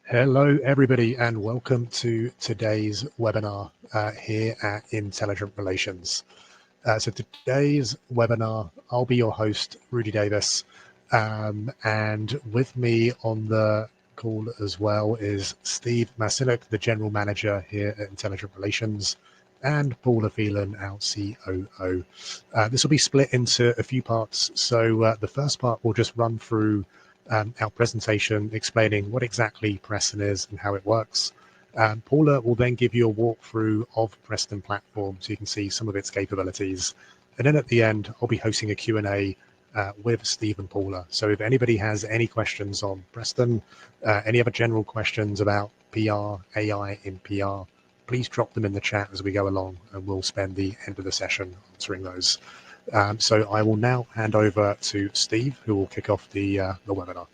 Hello, everybody, and welcome to today's webinar here at Intelligent Relations. So today's webinar, I'll be your host, Rudy Davis, and with me on the call as well is Steve Marcinuk, the General Manager here at Intelligent Relations, and Paula Phelan, our COO. This will be split into a few parts. So the first part will just run through our presentation explaining what exactly Preston is and how it works. Paula will then give you a walkthrough of Preston platform so you can see some of its capabilities. And then at the end, I'll be hosting a Q&A with Steve and Paula. So if anybody has any questions on Preston, any other general questions about PR, AI in PR, please drop them in the chat as we go along, and we'll spend the end of the session answering those. So I will now hand over to Steve, who will kick off the webinar.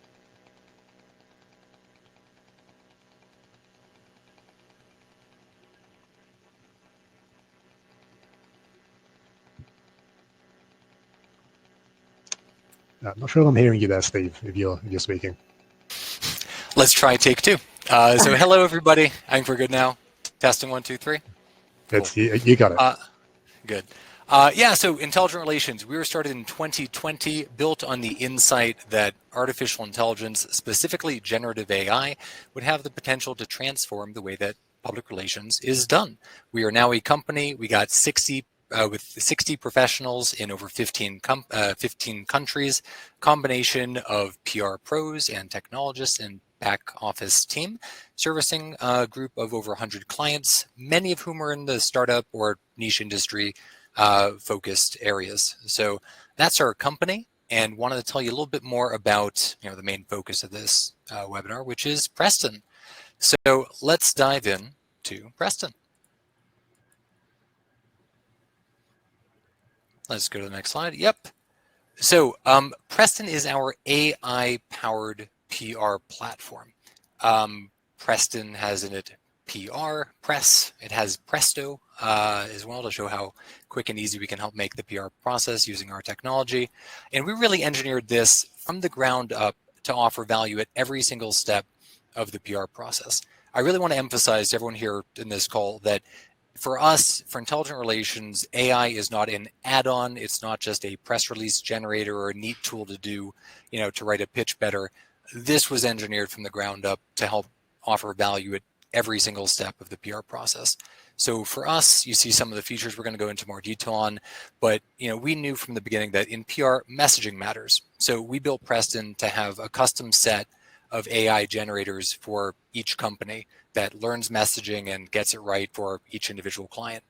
I'm not sure I'm hearing you there, Steve, if you're speaking. Let's try take two. So hello, everybody. I think we're good now. Testing 1, 2, 3. Cool. You got it. Good. So Intelligent Relations, we were started in 2020, built on the insight that artificial intelligence, specifically generative AI, would have the potential to transform the way that public relations is done. We are now a company. We got 60 professionals in over 15 countries, combination of PR pros and technologists and back office team, servicing a group of over 100 clients, many of whom are in the startup or niche industry focused areas. So that's our company, and wanted to tell you a little bit more about the main focus of this webinar, which is Preston. So let's dive in to Preston. Let's go to the next slide. Yep. So Preston is our AI-powered PR platform. Preston has in it PR, press. It has Presto as well to show how quick and easy we can help make the PR process using our technology. And we really engineered this from the ground up to offer value at every single step of the PR process. I really want to emphasize to everyone here in this call that for us, for Intelligent Relations, AI is not an add-on. It's not just a press release generator or a neat tool to do, to write a pitch better. This was engineered from the ground up to help offer value at every single step of the PR process. So for us, you see some of the features we're going to go into more detail on, but we knew from the beginning that in PR, messaging matters. So we built Preston to have a custom set of AI generators for each company that learns messaging and gets it right for each individual client.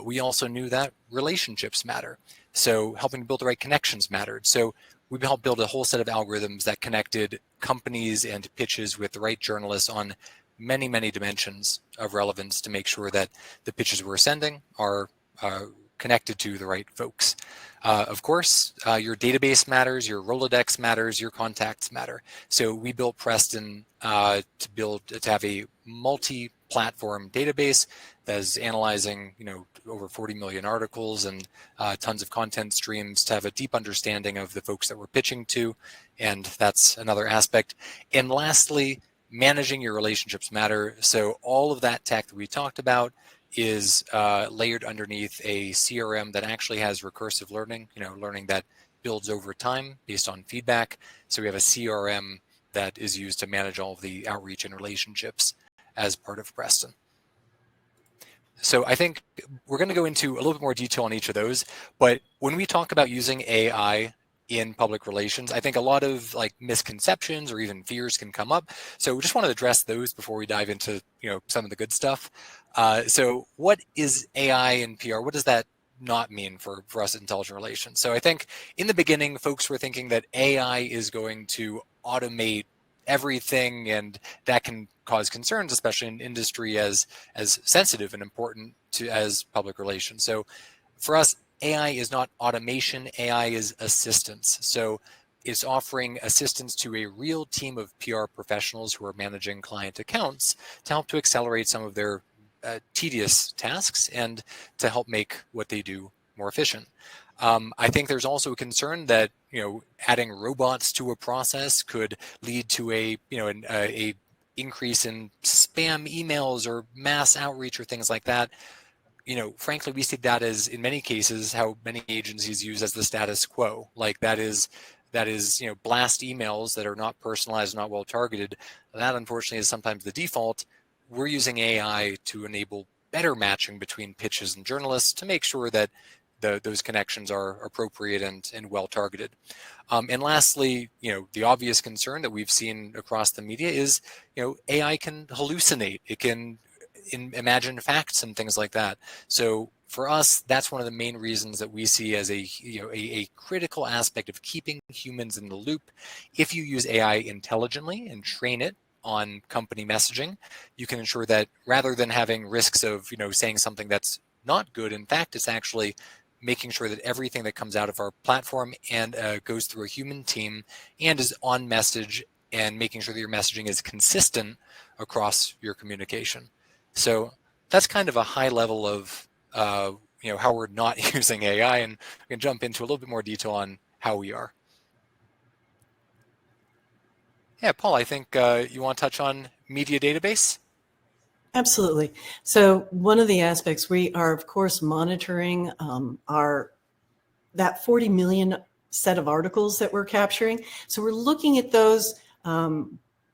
We also knew that relationships matter. So helping to build the right connections mattered. So we helped build a whole set of algorithms that connected companies and pitches with the right journalists on many, many dimensions of relevance to make sure that the pitches we're sending are connected to the right folks. Of course, your database matters, your Rolodex matters, your contacts matter. So we built Preston to have a multi-platform database that is analyzing, over 40 million articles and tons of content streams to have a deep understanding of the folks that we're pitching to, and that's another aspect. And lastly, managing your relationships matter. So all of that tech that we talked about is layered underneath a CRM that actually has recursive learning, learning that builds over time based on feedback. So we have a CRM that is used to manage all of the outreach and relationships as part of Preston. So I think we're going to go into a little bit more detail on each of those. But when we talk about using AI in public relations, I think a lot of misconceptions or even fears can come up. So we just want to address those before we dive into some of the good stuff. So what is AI in PR? What does that not mean for us at Intelligent Relations? So I think in the beginning, folks were thinking that AI is going to automate everything, and that can cause concerns, especially in industry as sensitive and important as public relations. So for us, AI is not automation, AI is assistance. So it's offering assistance to a real team of PR professionals who are managing client accounts to help to accelerate some of their tedious tasks and to help make what they do more efficient. I think there's also a concern that adding robots to a process could lead to a increase in spam emails or mass outreach or things like that, frankly, we see that as, in many cases, how many agencies use as the status quo. Like that is, blast emails that are not personalized, not well targeted. That unfortunately is sometimes the default. We're using AI to enable better matching between pitches and journalists to make sure that those connections are appropriate and well targeted. And lastly, the obvious concern that we've seen across the media is, AI can hallucinate. It can imagine facts and things like that. So for us, that's one of the main reasons that we see as a critical aspect of keeping humans in the loop. If you use AI intelligently and train it on company messaging, you can ensure that rather than having risks of saying something that's not good, in fact, it's actually making sure that everything that comes out of our platform and goes through a human team and is on message, and making sure that your messaging is consistent across your communication. So that's kind of a high level of how we're not using AI, and we can jump into a little bit more detail on how we are. Yeah, Paul, I think you want to touch on media database? Absolutely. So one of the aspects we are, of course, monitoring that 40 million set of articles that we're capturing. So we're looking at those.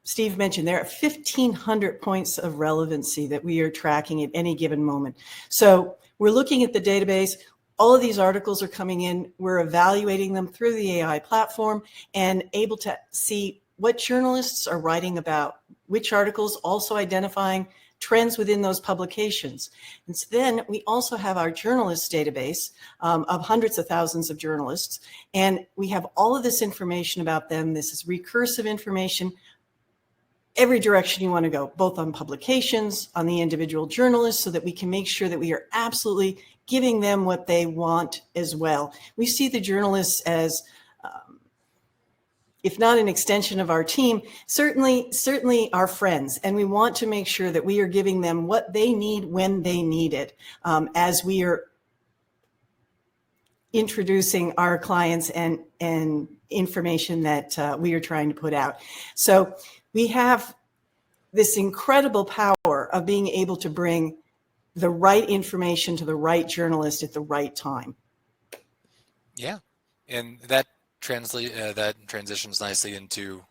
Steve mentioned there are 1,500 points of relevancy that we are tracking at any given moment. So we're looking at the database. All of these articles are coming in. We're evaluating them through the AI platform and able to see what journalists are writing about which articles, also identifying trends within those publications. And so then we also have our journalist database of hundreds of thousands of journalists. And we have all of this information about them. This is recursive information, every direction you want to go, both on publications, on the individual journalists, so that we can make sure that we are absolutely giving them what they want as well. We see the journalists as, if not an extension of our team, certainly our friends. And we want to make sure that we are giving them what they need when they need it, as we are introducing our clients and information that we are trying to put out. So we have this incredible power of being able to bring the right information to the right journalist at the right time. Yeah, and that transitions nicely into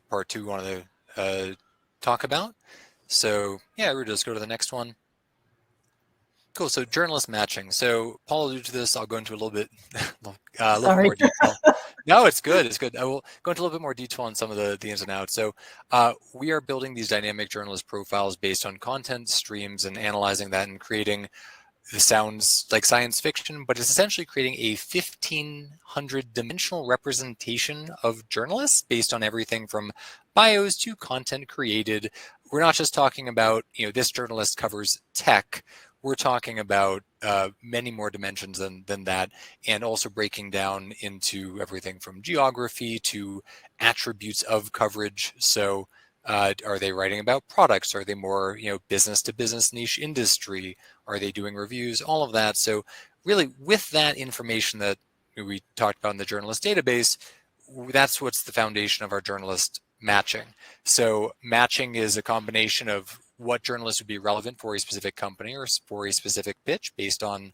part two we want to talk about. So yeah, we'll just go to the next one. Cool. So journalist matching. So Paul alluded to this. I'll go into a little bit more detail. No, it's good. It's good. I will go into a little bit more detail on some of the ins and outs. So we are building these dynamic journalist profiles based on content streams and analyzing that and creating. This sounds like science fiction, but it's essentially creating a 1,500 dimensional representation of journalists based on everything from bios to content created. We're not just talking about, this journalist covers tech. We're talking about many more dimensions than that, and also breaking down into everything from geography to attributes of coverage. So are they writing about products? Are they more, business to business niche industry? Are they doing reviews? All of that. So really with that information that we talked about in the journalist database, that's what's the foundation of our journalist matching. So matching is a combination of what journalists would be relevant for a specific company or for a specific pitch based on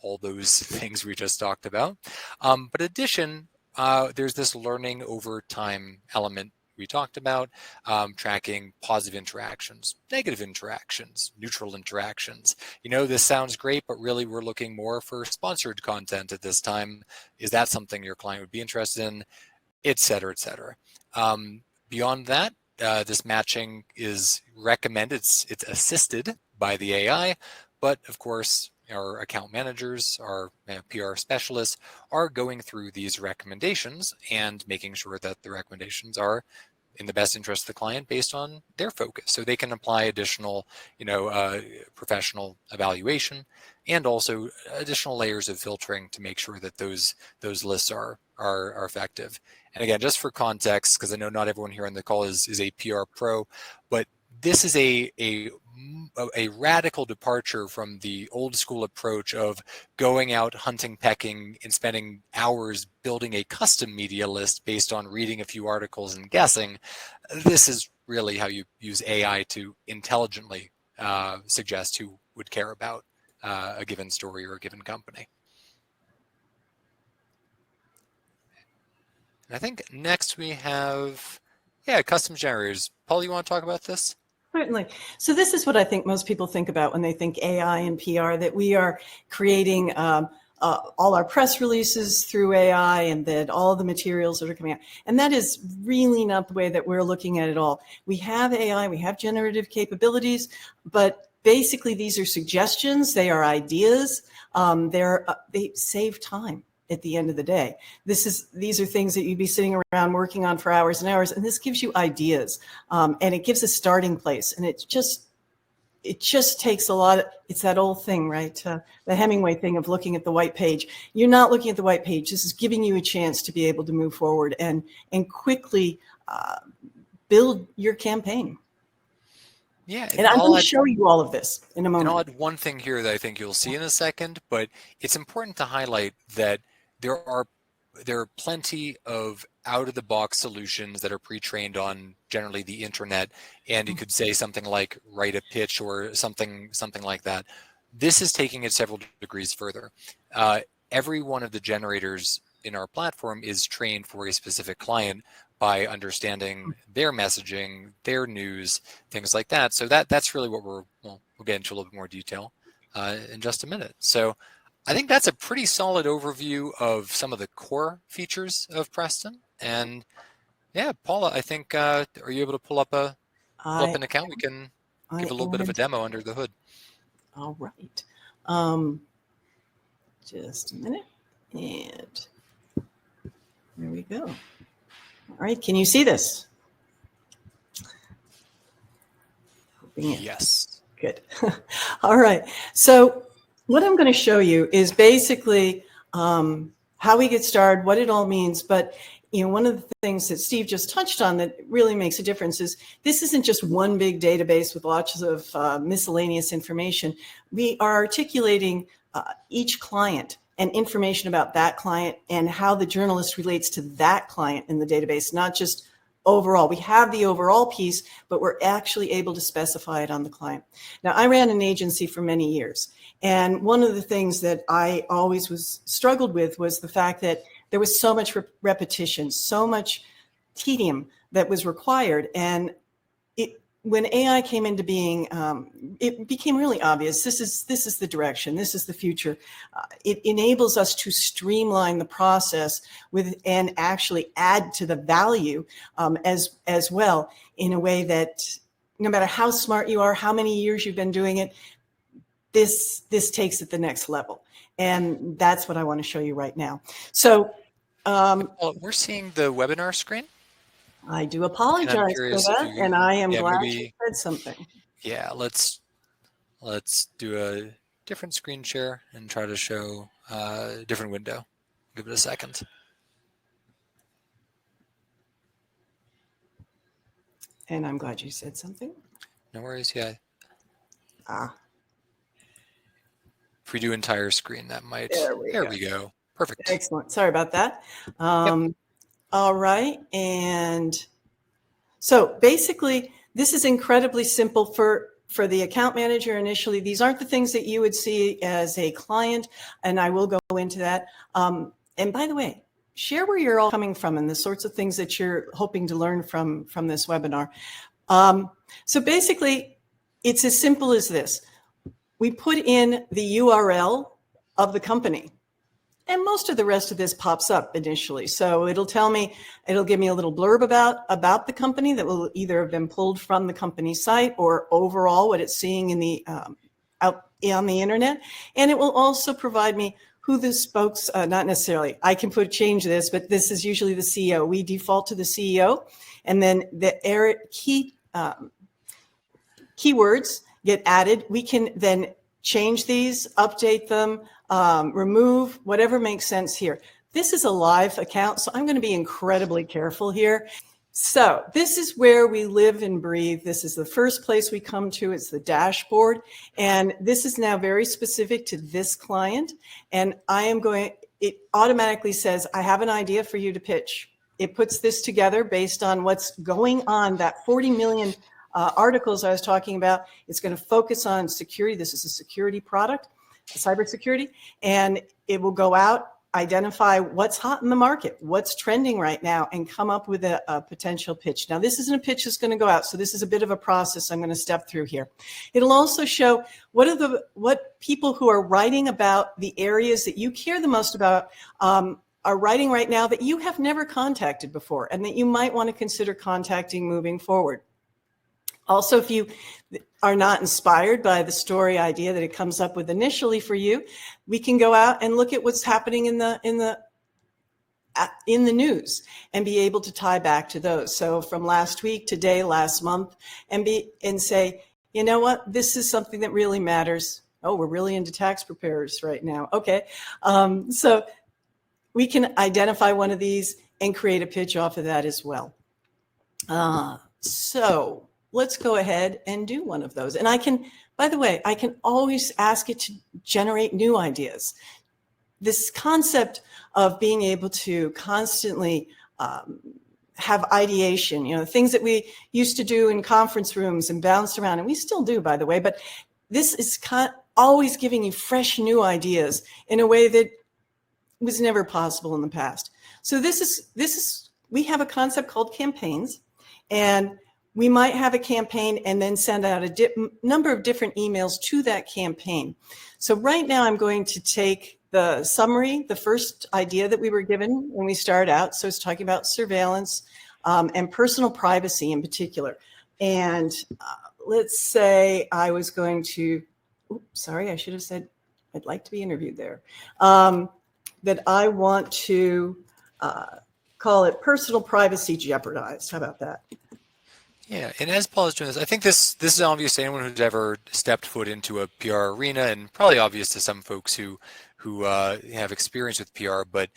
all those things we just talked about. But in addition, there's this learning over time element we talked about, tracking positive interactions, negative interactions, neutral interactions. This sounds great, but really we're looking more for sponsored content at this time. Is that something your client would be interested in, et cetera, et cetera. Beyond that, this matching is recommended. It's assisted by the AI, but of course, our account managers, our PR specialists are going through these recommendations and making sure that the recommendations are in the best interest of the client based on their focus. So they can apply additional, professional evaluation and also additional layers of filtering to make sure that those lists are effective. And again, just for context, because I know not everyone here on the call is a PR pro, but this is a a radical departure from the old school approach of going out hunting, pecking, and spending hours building a custom media list based on reading a few articles and guessing. This is really how you use AI to intelligently suggest who would care about a given story or a given company. And I think next we have, custom generators. Paul, you want to talk about this? Certainly. So this is what I think most people think about when they think AI and PR, that we are creating all our press releases through AI and that all the materials that are coming out. And that is really not the way that we're looking at it all. We have AI, we have generative capabilities, but basically these are suggestions, they are ideas, they save time. At the end of the day, these are things that you'd be sitting around working on for hours and hours, and this gives you ideas, and it gives a starting place. And it just takes a lot. It's that old thing, right? The Hemingway thing of looking at the white page. You're not looking at the white page. This is giving you a chance to be able to move forward and quickly build your campaign. Yeah, and I'm going to show you all of this in a moment. And I'll add one thing here that I think you'll see in a second, but it's important to highlight that there are plenty of out-of-the-box solutions that are pre-trained on generally the internet, and you could say something like write a pitch or something like that. This is taking it several degrees further. Every one of the generators in our platform is trained for a specific client by understanding their messaging, their news, things like that. So that's really what we'll get into a little bit more detail in just a minute. So I think that's a pretty solid overview of some of the core features of Preston. And yeah, Paula, I think, are you able to pull up an account? We can give a little bit of a demo under the hood. All right. Just a minute. And there we go. All right. Can you see this? Yes. Good. All right. So what I'm going to show you is basically how we get started, what it all means. But one of the things that Steve just touched on that really makes a difference is this isn't just one big database with lots of miscellaneous information. We are articulating each client and information about that client and how the journalist relates to that client in the database, not just overall. We have the overall piece, but we're actually able to specify it on the client. Now, I ran an agency for many years, and one of the things that I always struggled with was the fact that there was so much repetition, so much tedium that was required. And when AI came into being, it became really obvious. This is the direction. This is the future. It enables us to streamline the process and actually add to the value as well in a way that no matter how smart you are, how many years you've been doing it, this takes it the next level. And that's what I want to show you right now. So we're seeing the webinar screen. I do apologize for that, and I am glad you said something. Yeah, let's do a different screen share and try to show a different window. Give it a second. And I'm glad you said something. No worries, yeah. If we do entire screen, that might... There we go. Perfect. Excellent. Sorry about that. Yep. All right. And so basically, this is incredibly simple for the account manager initially. These aren't the things that you would see as a client, and I will go into that. And by the way, share where you're all coming from and the sorts of things that you're hoping to learn from this webinar. So basically, it's as simple as this. We put in the URL of the company. And most of the rest of this pops up initially. So it'll give me a little blurb about the company that will either have been pulled from the company site or overall what it's seeing in the out on the internet. And it will also provide me who the not necessarily, I can change this, but this is usually the CEO. We default to the CEO, and then the keywords get added. We can then change these, update them, remove, whatever makes sense here. This is a live account, so I'm going to be incredibly careful here. So this is where we live and breathe. This is the first place we come to. It's the dashboard. And this is now very specific to this client. And it automatically says, I have an idea for you to pitch. It puts this together based on what's going on, that 40 million articles I was talking about. It's going to focus on security. This is a security product, cybersecurity, and it will go out, identify what's hot in the market, what's trending right now, and come up with a potential pitch. Now, this isn't a pitch that's going to go out, so this is a bit of a process I'm going to step through here. It'll also show what people who are writing about the areas that you care the most about are writing right now that you have never contacted before and that you might want to consider contacting moving forward. Also, if you are not inspired by the story idea that it comes up with initially for you, we can go out and look at what's happening in the news and be able to tie back to those. So from last week, today, last month, and say, you know what, this is something that really matters. Oh, we're really into tax preparers right now. Okay, so we can identify one of these and create a pitch off of that as well. So let's go ahead and do one of those. And I can, by the way, I can always ask it to generate new ideas. This concept of being able to constantly have ideation, you know, things that we used to do in conference rooms and bounce around, and we still do, by the way, but this is always giving you fresh new ideas in a way that was never possible in the past. So we have a concept called campaigns, and we might have a campaign and then send out a number of different emails to that campaign. So right now I'm going to take the summary, the first idea that we were given when we started out. So it's talking about surveillance and personal privacy in particular. And let's say I was going to, sorry, I should have said I'd like to be interviewed there. That I want to call it personal privacy jeopardized. How about that? Yeah, and as Paul is doing this, I think this is obvious to anyone who's ever stepped foot into a PR arena, and probably obvious to some folks who have experience with PR. But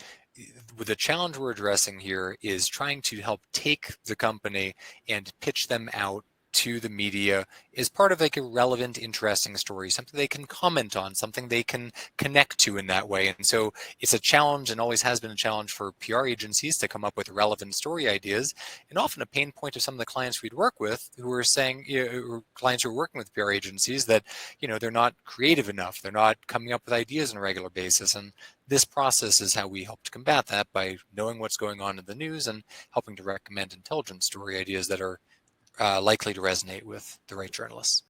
the challenge we're addressing here is trying to help take the company and pitch them out to the media is part of like a relevant, interesting story, something they can comment on, something they can connect to in that way. And so it's a challenge, and always has been a challenge for PR agencies to come up with relevant story ideas, and often a pain point of some of the clients we'd work with who are saying, clients who are working with PR agencies, that, they're not creative enough, they're not coming up with ideas on a regular basis. And this process is how we help to combat that, by knowing what's going on in the news and helping to recommend intelligent story ideas that are likely to resonate with the right journalists.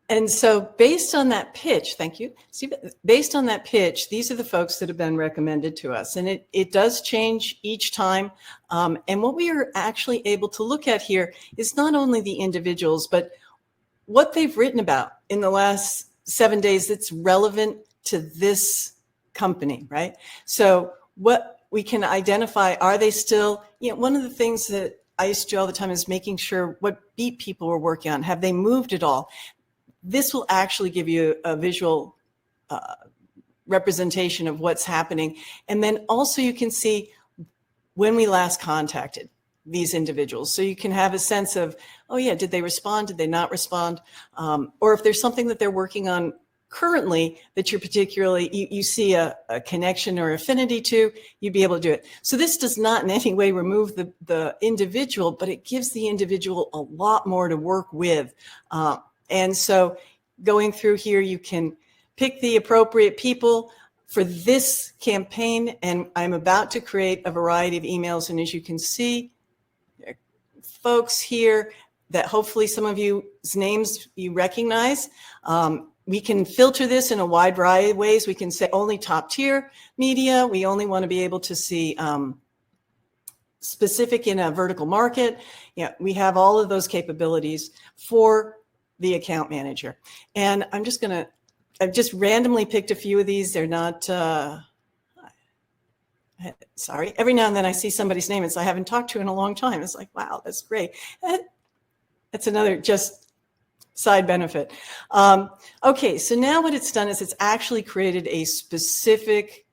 And so based on that pitch, thank you, Steve, based on that pitch, these are the folks that have been recommended to us. And it does change each time. And what we are actually able to look at here is not only the individuals, but what they've written about in the last 7 days that's relevant to this company, right? So what we can identify, are they still, one of the things that I used to do all the time is making sure what beat people were working on. Have they moved at all? This will actually give you a visual representation of what's happening. And then also you can see when we last contacted these individuals. So you can have a sense of, oh yeah, did they respond? Did they not respond? Or if there's something that they're working on currently that you're particularly, you see a connection or affinity to, you'd be able to do it. So this does not in any way remove the individual, but it gives the individual a lot more to work with. And so going through here, you can pick the appropriate people for this campaign. And I'm about to create a variety of emails. And as you can see, there are folks here that hopefully some of you's names you recognize. We can filter this in a wide variety of ways. We can say only top tier media. We only want to be able to see specific in a vertical market. We have all of those capabilities for the account manager. And I've just randomly picked a few of these. They're not, sorry. Every now and then I see somebody's name I haven't talked to in a long time. It's like, wow, that's great. That's another just side benefit. Okay, so now what it's done is it's actually created a specific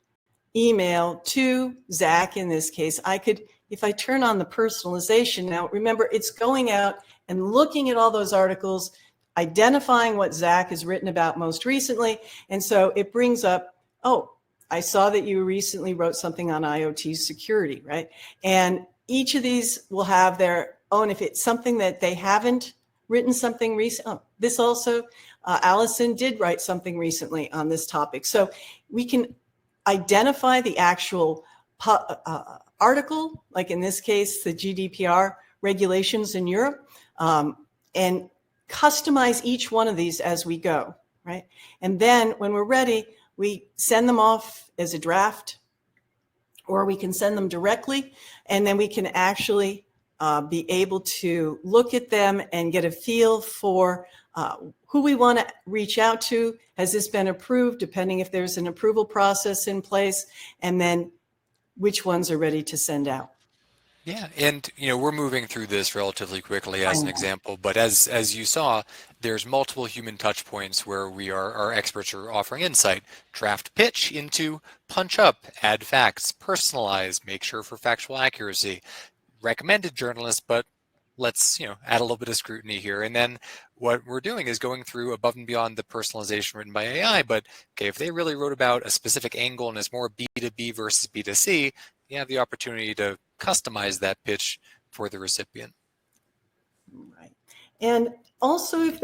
email to Zach in this case. I could if I turn on the personalization, now remember, it's going out and looking at all those articles, identifying what Zach has written about most recently. And so it brings up, oh, I saw that you recently wrote something on IoT security, right? And each of these will have their own, if it's something that they haven't written something recent. Oh, this also, Allison did write something recently on this topic. So we can identify the actual article, like in this case, the GDPR regulations in Europe, and customize each one of these as we go, right? And then when we're ready, we send them off as a draft, or we can send them directly, and then we can actually be able to look at them and get a feel for who we want to reach out to. Has this been approved, depending if there's an approval process in place, and then which ones are ready to send out. Yeah, and we're moving through this relatively quickly as an example, but as you saw, there's multiple human touch points where our experts are offering insight. Draft pitch into punch up, add facts, personalize, make sure for factual accuracy, recommended journalist, but let's add a little bit of scrutiny here. And then what we're doing is going through above and beyond the personalization written by AI, but okay, if they really wrote about a specific angle and it's more B2B versus B2C, you have the opportunity to customize that pitch for the recipient. Right. And also, if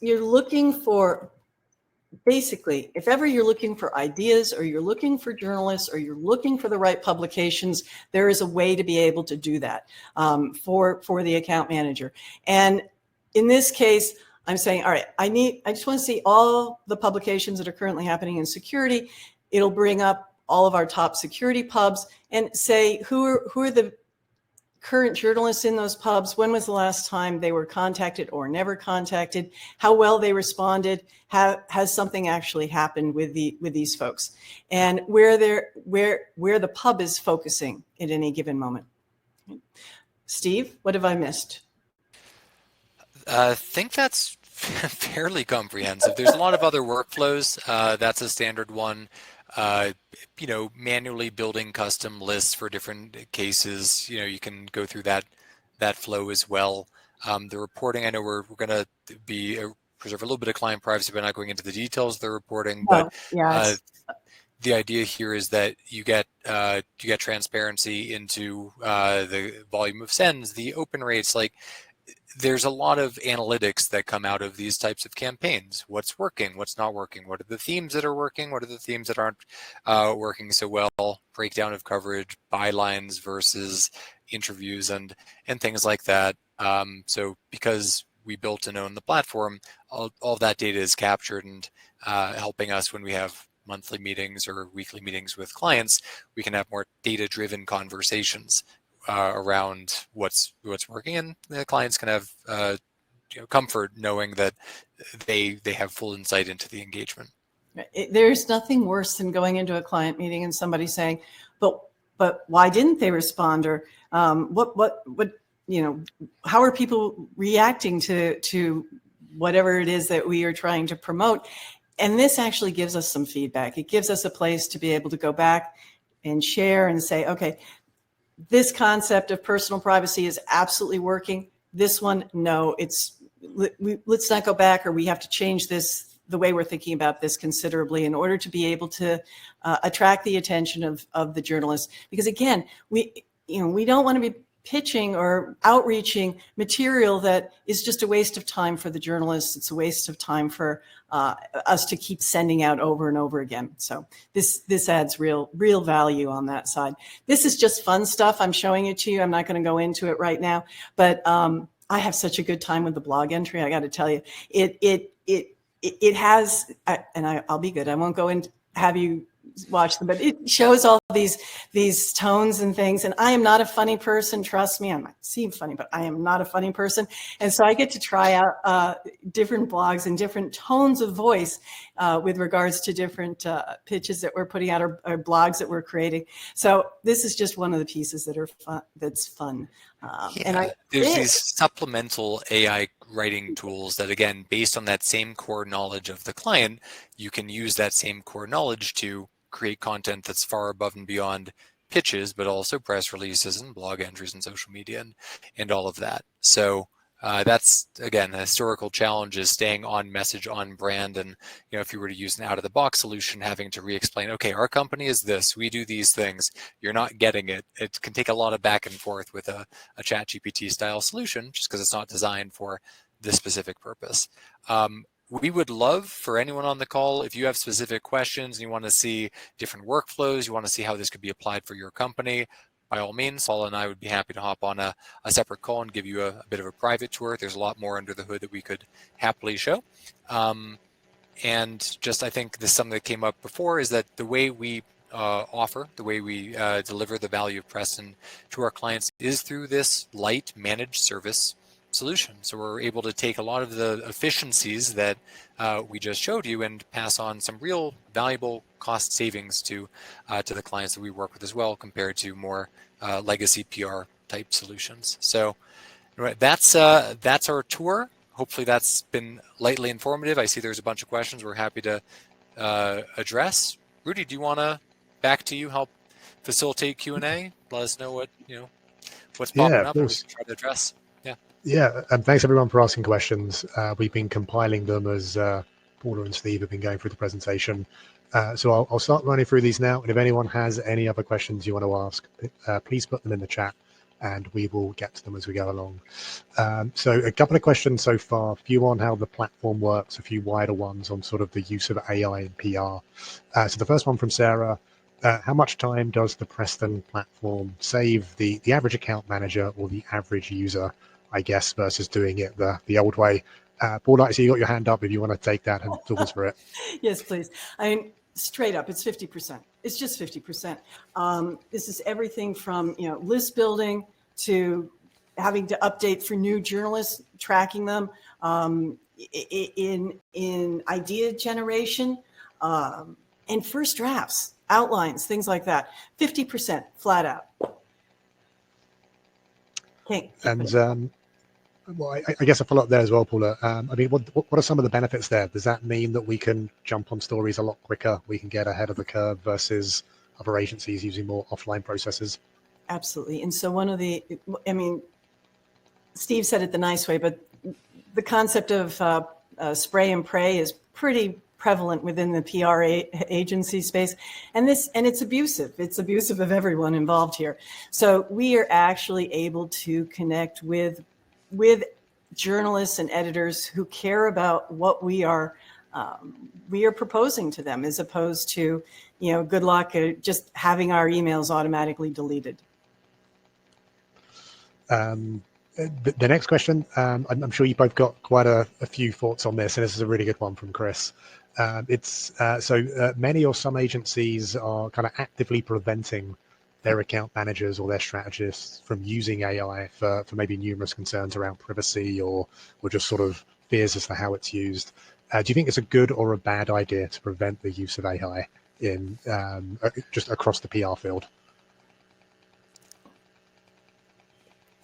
you're looking for, basically, if ever you're looking for ideas, or you're looking for journalists, or you're looking for the right publications, there is a way to be able to do that for the account manager. And in this case, I'm saying, all right, I just want to see all the publications that are currently happening in security. It'll bring up all of our top security pubs and say, who are the current journalists in those pubs? When was the last time they were contacted or never contacted? How well they responded? Has something actually happened with these folks? And where the pub is focusing at any given moment. Steve, what have I missed? I think that's fairly comprehensive. There's a lot of other workflows. That's a standard one. Manually building custom lists for different cases. You can go through that flow as well. The reporting, I know we're going to preserve a little bit of client privacy by not going into the details of the reporting, but the idea here is that you get transparency into the volume of sends, the open rates. Like, there's a lot of analytics that come out of these types of campaigns. What's working? What's not working? What are the themes that are working? What are the themes that aren't working so well? Breakdown of coverage, bylines versus interviews, and things like that. So because we built and own the platform, all of that data is captured and helping us when we have monthly meetings or weekly meetings with clients. We can have more data-driven conversations around what's working, and the clients can have comfort knowing that they have full insight into the engagement. There's nothing worse than going into a client meeting and somebody saying, but why didn't they respond? Or what how are people reacting to whatever it is that we are trying to promote? And this actually gives us some feedback. It gives us a place to be able to go back and share and say, okay, this concept of personal privacy is absolutely working. This one, no, let's not go back, or we have to change the way we're thinking about this considerably in order to be able to attract the attention of the journalists. Because again, we don't want to be pitching or outreaching material that is just a waste of time for the journalists. It's a waste of time for us to keep sending out over and over again. So this adds real value on that side. This is just fun stuff. I'm showing it to you. I'm not going to go into it right now, but I have such a good time with the blog entry. I got to tell you, it has, and I'll be good. I won't go and have you watch them, but it shows all these tones and things. And I am not a funny person. Trust me, I might seem funny, but I am not a funny person. And so I get to try out different blogs and different tones of voice with regards to different pitches that we're putting out, or blogs that we're creating. So this is just one of the pieces that are fun. That's fun. And there's these supplemental AI writing tools that, again, based on that same core knowledge of the client, you can use that same core knowledge to create content that's far above and beyond pitches, but also press releases and blog entries and social media and all of that. So that's, again, a historical challenge is staying on message, on brand. And, if you were to use an out-of-the-box solution, having to re-explain, okay, our company is this, we do these things, you're not getting it. It can take a lot of back and forth with a ChatGPT style solution, just because it's not designed for this specific purpose. We would love for anyone on the call, if you have specific questions and you want to see different workflows, you want to see how this could be applied for your company, by all means, Paula and I would be happy to hop on a separate call and give you a bit of a private tour. There's a lot more under the hood that we could happily show. And just, I think this is something that came up before, is that the way we offer, the way we deliver the value of Preston to our clients is through this light managed service solution. So we're able to take a lot of the efficiencies that we just showed you and pass on some real valuable cost savings to the clients that we work with as well, compared to more legacy PR type solutions. So that's our tour. Hopefully that's been lightly informative. I see there's a bunch of questions we're happy to address. Rudy, do you want to, back to you, help facilitate Q&A? Let us know what, what's popping up and we can try to address. Yeah, and thanks everyone for asking questions. We've been compiling them as Paula and Steve have been going through the presentation. So I'll start running through these now. And if anyone has any other questions you want to ask, please put them in the chat and we will get to them as we go along. So a couple of questions so far, a few on how the platform works, a few wider ones on sort of the use of AI in PR. So the first one from Sarah, how much time does the Preston platform save the average account manager or the average user, I guess, versus doing it the old way? Paula, I see you got your hand up if you want to take that and talk us through it. Yes, please. I mean, straight up, it's 50%. It's just 50%. This is everything from, list building to having to update for new journalists, tracking them, in idea generation, and first drafts, outlines, things like that. 50% flat out. Okay. And well, I guess a follow up there as well, Paula. I mean, what are some of the benefits there? Does that mean that we can jump on stories a lot quicker? We can get ahead of the curve versus other agencies using more offline processes? Absolutely. And so Steve said it the nice way, but the concept of spray and pray is pretty prevalent within the PR agency space. And it's abusive. It's abusive of everyone involved here. So we are actually able to connect with journalists and editors who care about what we are proposing to them, as opposed to, good luck just having our emails automatically deleted. The next question, I'm sure you both got quite a few thoughts on this, and this is a really good one from Chris. So many or some agencies are kind of actively preventing their account managers or their strategists from using AI for maybe numerous concerns around privacy or just sort of fears as to how it's used. Do you think it's a good or a bad idea to prevent the use of AI in just across the PR field?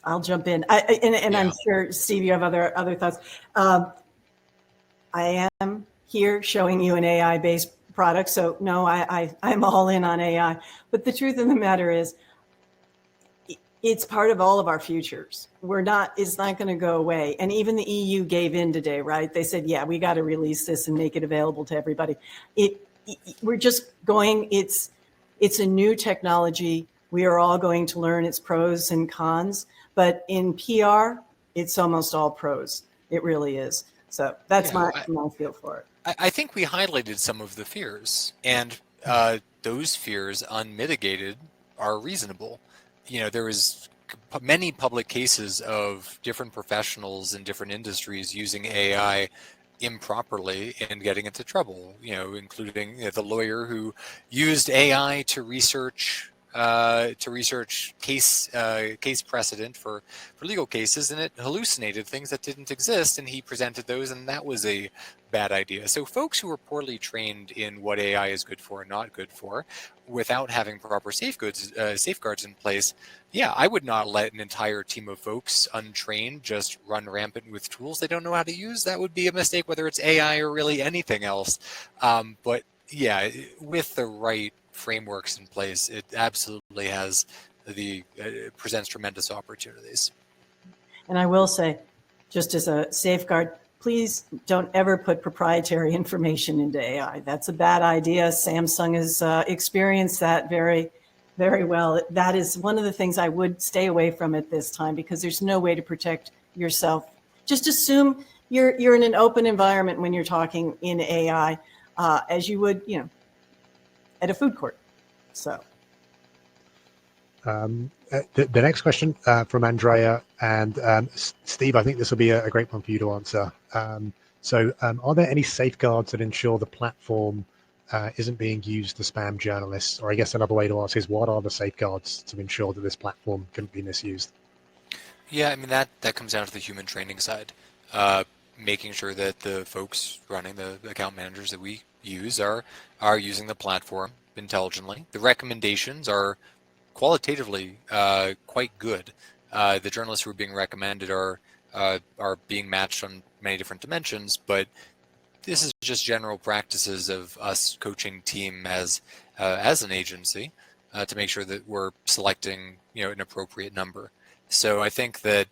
I'll jump in. I'm sure, Steve, you have other thoughts. I am here showing you an AI-based product. So no, I'm all in on AI. But the truth of the matter is, it's part of all of our futures. It's not going to go away. And even the EU gave in today, right? They said, yeah, we got to release this and make it available to everybody. We're just going, it's a new technology. We are all going to learn its pros and cons. But in PR, it's almost all pros. It really is. So that's my feel for it. I think we highlighted some of the fears, and those fears, unmitigated, are reasonable. There is many public cases of different professionals in different industries using AI improperly and getting into trouble, including the lawyer who used AI to research case precedent for legal cases, and it hallucinated things that didn't exist, and he presented those, and that was a bad idea. So folks who are poorly trained in what AI is good for and not good for, without having proper safeguards in place, I would not let an entire team of folks untrained just run rampant with tools they don't know how to use. That would be a mistake, whether it's AI or really anything else. But with the right frameworks in place, it absolutely has presents tremendous opportunities. And I will say, just as a safeguard, please don't ever put proprietary information into AI. That's a bad idea. Samsung has experienced that very, very well. That is one of the things I would stay away from at this time, because there's no way to protect yourself. Just assume you're in an open environment when you're talking in AI, as you would, at a food court. So. The next question from Andrea and Steve, I think this will be a great one for you to answer. Are there any safeguards that ensure the platform isn't being used to spam journalists? Or I guess another way to ask is, what are the safeguards to ensure that this platform can be misused? Yeah, I mean, that comes down to the human training side. Making sure that the folks running, the account managers that we use, are using the platform intelligently. The recommendations are qualitatively quite good. The journalists who are being recommended are being matched on many different dimensions, but this is just general practices of us coaching team as an agency to make sure that we're selecting an appropriate number. So I think that,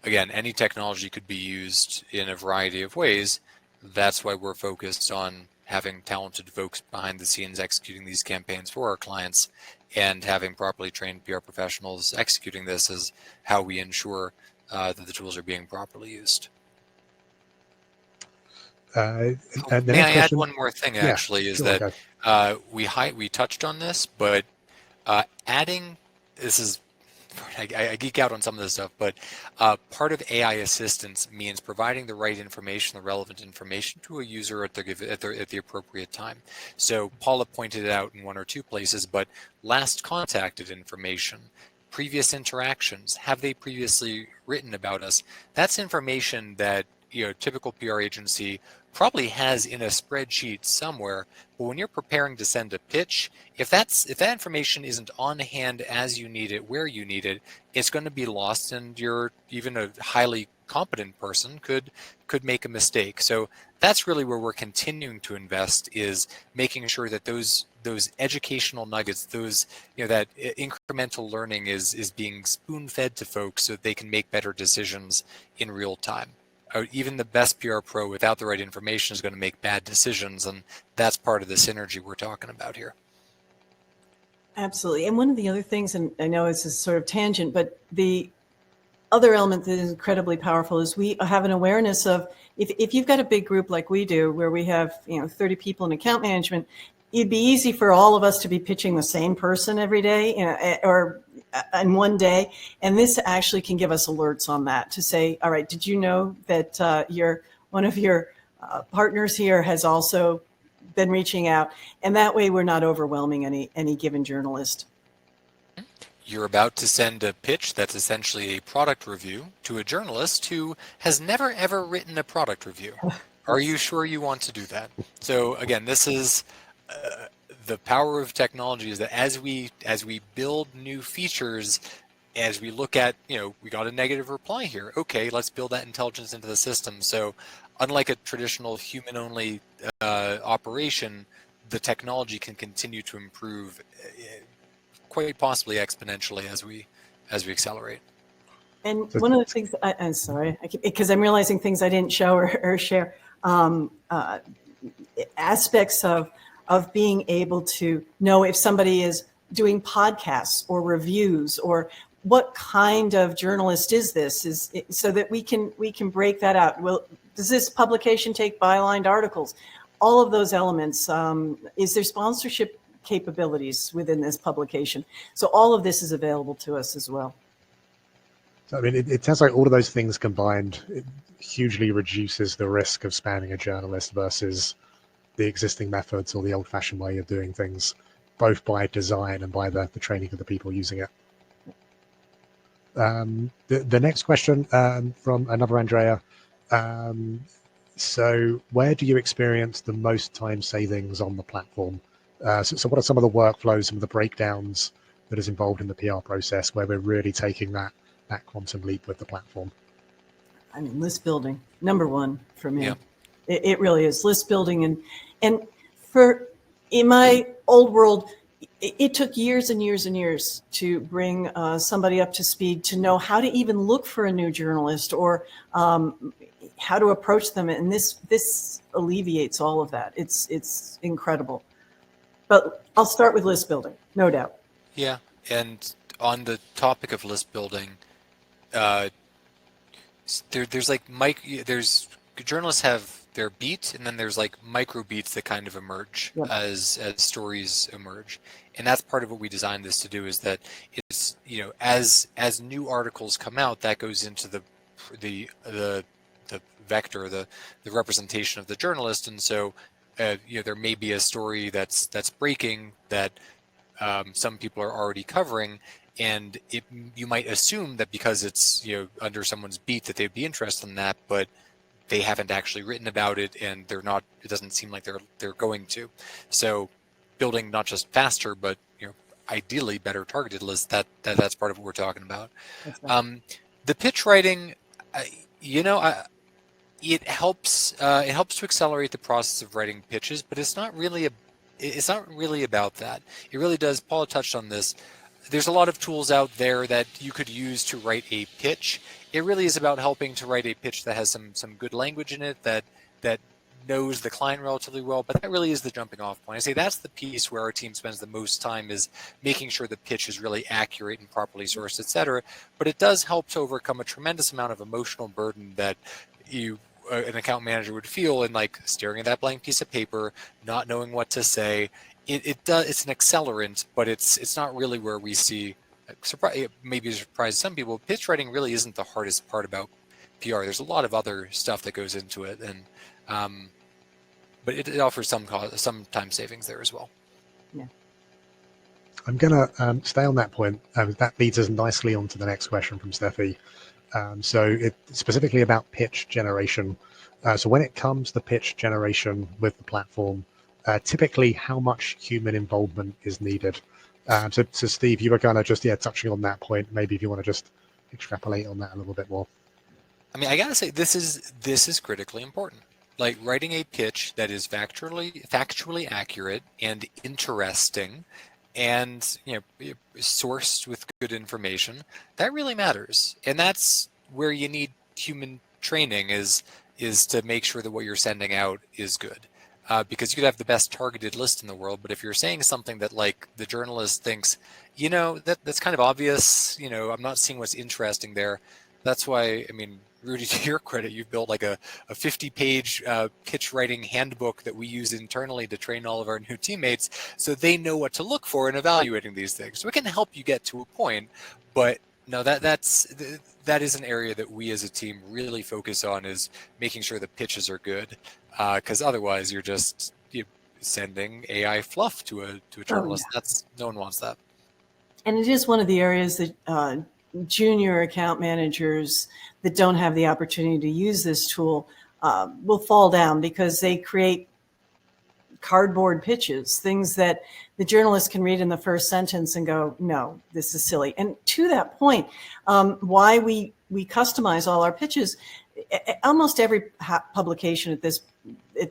again, any technology could be used in a variety of ways. That's why we're focused on having talented folks behind the scenes executing these campaigns for our clients, and having properly trained PR professionals executing this is how we ensure that the tools are being properly used. May I add one more thing, actually, is that we touched on this, but adding, this is, I geek out on some of this stuff, but part of AI assistance means providing the right information, the relevant information to a user at the appropriate time. So Paula pointed it out in one or two places, but last contacted information, previous interactions, have they previously written about us? That's information that typical PR agency probably has in a spreadsheet somewhere, but when you're preparing to send a pitch, if that information isn't on hand as you need it, where you need it, it's going to be lost, and even a highly competent person could make a mistake. So that's really where we're continuing to invest, is making sure that those educational nuggets, that incremental learning is being spoon-fed to folks so that they can make better decisions in real time. Even the best PR pro without the right information is going to make bad decisions, and that's part of the synergy we're talking about here. Absolutely. And one of the other things, and I know it's a sort of tangent, but the other element that is incredibly powerful is we have an awareness of, if you've got a big group like we do, where we have 30 people in account management, it'd be easy for all of us to be pitching the same person every day, or in one day. And this actually can give us alerts on that, to say, all right, did you know that one of your partners here has also been reaching out? And that way we're not overwhelming any given journalist. You're about to send a pitch that's essentially a product review to a journalist who has never ever written a product review. Are you sure you want to do that? So again, this is the power of technology, is that as we build new features, as we look at, we got a negative reply here. Okay, let's build that intelligence into the system. So unlike a traditional human-only operation, the technology can continue to improve quite possibly exponentially as we accelerate. And one of the things, I'm sorry, because I'm realizing things I didn't show or share, aspects of being able to know if somebody is doing podcasts or reviews, or what kind of journalist is this, so that we can break that out. Well, does this publication take bylined articles? All of those elements. Is there sponsorship capabilities within this publication? So all of this is available to us as well. So, I mean, it sounds like all of those things combined, it hugely reduces the risk of spamming a journalist versus the existing methods or the old-fashioned way of doing things, both by design and by the training of the people using it. The next question from another Andrea. So where do you experience the most time savings on the platform? So what are some of the workflows, some of the breakdowns that is involved in the PR process where we're really taking that quantum leap with the platform? I mean, list building, number one for me. Yeah. It really is list building. And in my old world, it took years and years and years to bring somebody up to speed to know how to even look for a new journalist or how to approach them. And this alleviates all of that. It's incredible. But I'll start with list building, no doubt. Yeah, and on the topic of list building, there's journalists have their beat, and then there's like micro beats that kind of emerge as stories emerge, and that's part of what we designed this to do. Is that it's as new articles come out, that goes into the vector, the representation of the journalist, and so there may be a story that's breaking that some people are already covering, and you might assume that because it's under someone's beat that they'd be interested in that, but they haven't actually written about it, and they're not. It doesn't seem like they're going to. So, building not just faster, but ideally better targeted lists. That's part of what we're talking about. The pitch writing, it helps. It helps to accelerate the process of writing pitches, but it's not really about that. It really does. Paula touched on this. There's a lot of tools out there that you could use to write a pitch. It really is about helping to write a pitch that has some good language in it, that knows the client relatively well, but that really is the jumping off point. I say that's the piece where our team spends the most time, is making sure the pitch is really accurate and properly sourced, et cetera. But it does help to overcome a tremendous amount of emotional burden that an account manager would feel in like staring at that blank piece of paper, not knowing what to say. It's an accelerant, but it's not really where we see maybe surprise some people. Pitch writing really isn't the hardest part about PR. There's a lot of other stuff that goes into it, and but it offers some time savings there as well. Yeah. I'm gonna stay on that point. That leads us nicely on to the next question from Steffi. So it's specifically about pitch generation. So when it comes to pitch generation with the platform, typically how much human involvement is needed? So Steve, you were kind of just touching on that point. Maybe if you want to just extrapolate on that a little bit more. I mean, I gotta say this is critically important. Like writing a pitch that is factually accurate and interesting, and sourced with good information, that really matters. And that's where you need human training, is to make sure that what you're sending out is good. Because you could have the best targeted list in the world, but if you're saying something that like the journalist thinks, that's kind of obvious, I'm not seeing what's interesting there. That's why, I mean, Rudy, to your credit, you've built like a 50-page pitch writing handbook that we use internally to train all of our new teammates, so they know what to look for in evaluating these things. So it can help you get to a point, but no, that is an area that we as a team really focus on, is making sure the pitches are good, because otherwise you're just sending AI fluff to a journalist. No one wants that. And it is one of the areas that junior account managers that don't have the opportunity to use this tool will fall down, because they create cardboard pitches, things that the journalist can read in the first sentence and go, no, this is silly. And to that point, why we customize all our pitches, almost every publication at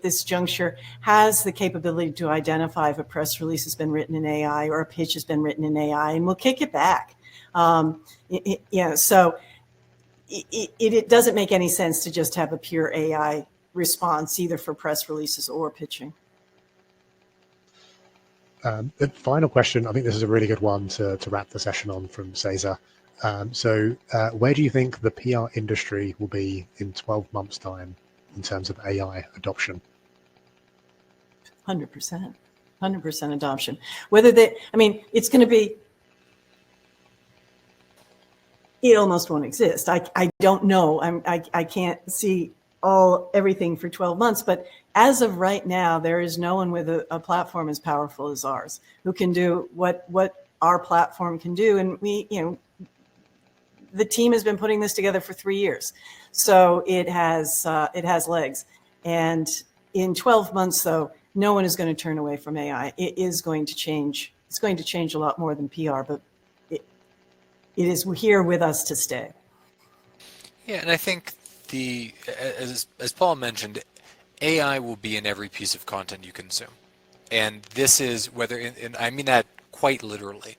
this juncture has the capability to identify if a press release has been written in AI or a pitch has been written in AI, and we'll kick it back. So it doesn't make any sense to just have a pure AI response, either for press releases or pitching. The final question, I think this is a really good one to wrap the session on, from Cesar. So where do you think the PR industry will be in 12 months' time in terms of AI adoption? 100% adoption. It's going to be, it almost won't exist. I don't know. I can't see everything for 12 months, but as of right now, there is no one with a platform as powerful as ours who can do what our platform can do. And the team has been putting this together for 3 years, so it has legs. And in 12 months, though, no one is going to turn away from AI. It is going to change. It's going to change a lot more than PR, but it is here with us to stay. Yeah, and I think as Paul mentioned, AI will be in every piece of content you consume, and this is whether, and I mean that quite literally.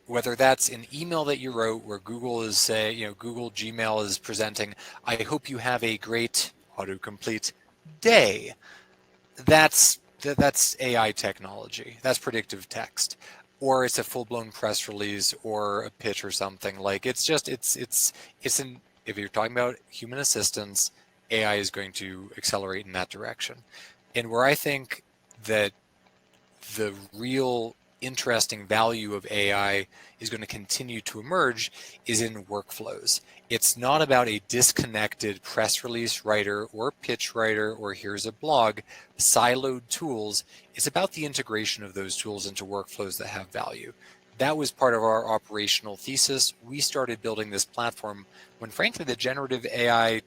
Whether that's an email that you wrote where Google is Google Gmail is presenting, I hope you have a great autocomplete day. That's AI technology. That's predictive text. Or it's a full-blown press release or a pitch or something. Like if you're talking about human assistance, AI is going to accelerate in that direction. And where I think that the real interesting value of AI is going to continue to emerge is in workflows. It's not about a disconnected press release writer or pitch writer or here's a blog, siloed tools. It's about the integration of those tools into workflows that have value. That was part of our operational thesis. We started building this platform when, frankly, the generative AI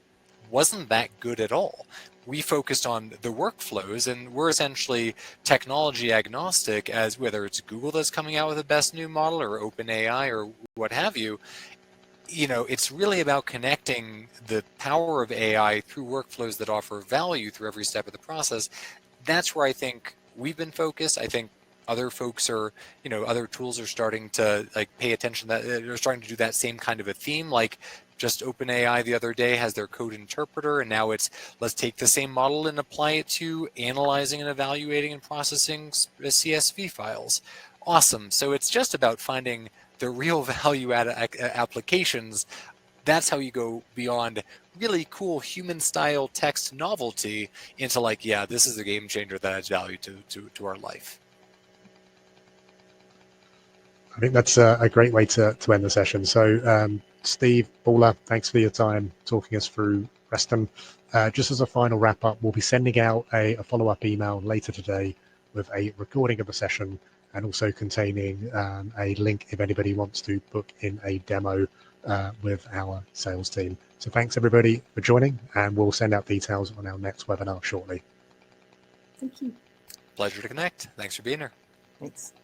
wasn't that good at all. We focused on the workflows, and we're essentially technology agnostic, as whether it's Google that's coming out with the best new model or OpenAI or what have you. It's really about connecting the power of AI through workflows that offer value through every step of the process. That's where I think we've been focused. I think other folks are, other tools are starting to pay attention, that they're starting to do that same kind of a theme. Like just OpenAI the other day has their code interpreter, and now it's let's take the same model and apply it to analyzing and evaluating and processing CSV files. Awesome. So it's just about finding the real value add applications. That's how you go beyond really cool human style text novelty into this is a game changer that adds value to our life. I think that's a great way to end the session. So Steve, Paula, thanks for your time talking us through Preston. Just as a final wrap up, we'll be sending out a follow-up email later today with a recording of the session and also containing a link if anybody wants to book in a demo with our sales team. So thanks everybody for joining, and we'll send out details on our next webinar shortly. Thank you. Pleasure to connect. Thanks for being here. Thanks.